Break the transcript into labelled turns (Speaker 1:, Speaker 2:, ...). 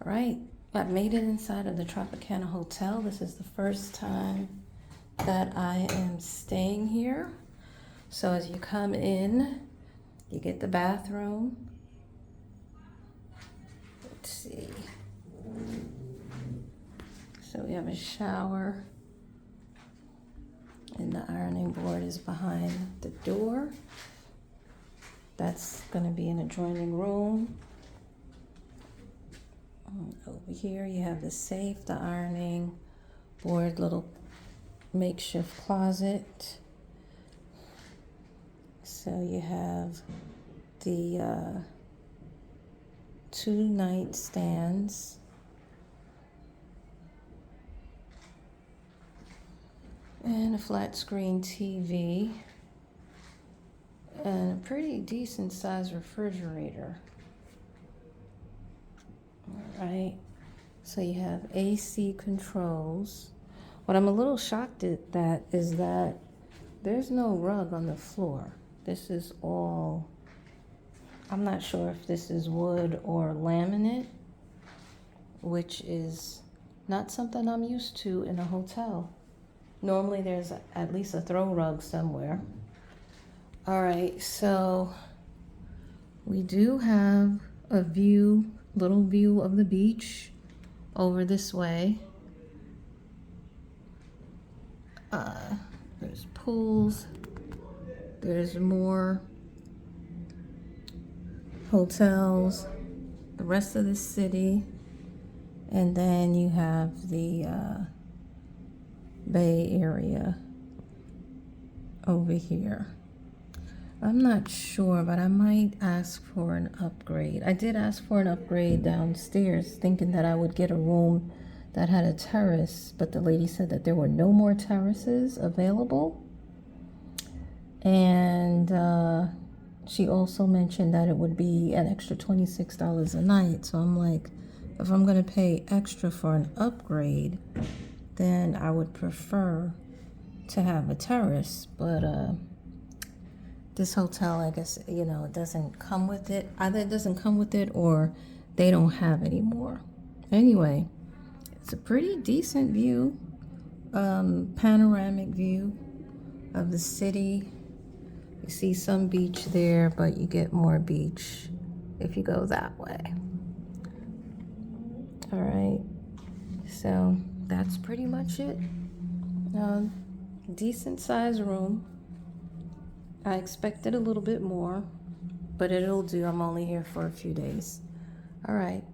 Speaker 1: Right, I've made it inside of the Tropicana Hotel. This is the first time that I am staying here. So as you come in, you get the bathroom. Let's see. So we have a shower, and the ironing board is behind the door. That's going to be an adjoining room. Over here you have the safe, the ironing board, little makeshift closet. So you have the 2 nightstands. And a flat screen TV. And a pretty decent sized refrigerator. Alright, so you have AC controls. What I'm a little shocked at that is that there's no rug on the floor. This is all, I'm not sure if this is wood or laminate, which is not something I'm used to in a hotel. Normally there's at least a throw rug somewhere. Alright, so we do have a view, little view of the beach over this way. There's pools. There's more hotels, the rest of the city, and then you have the Bay Area over here. I'm not sure, but I might ask for an upgrade. I did ask for an upgrade downstairs, thinking that I would get a room that had a terrace, but the lady said that there were no more terraces available. And she also mentioned that it would be an extra $26 a night. So I'm like, if I'm going to pay extra for an upgrade, then I would prefer to have a terrace. But this hotel, I guess, you know, it doesn't come with it. Either it doesn't come with it or they don't have any more. Anyway, it's a pretty decent view, panoramic view of the city. You see some beach there, but you get more beach if you go that way. All right, so that's pretty much it. Decent size room. I expected a little bit more, but it'll do. I'm only here for a few days. All right.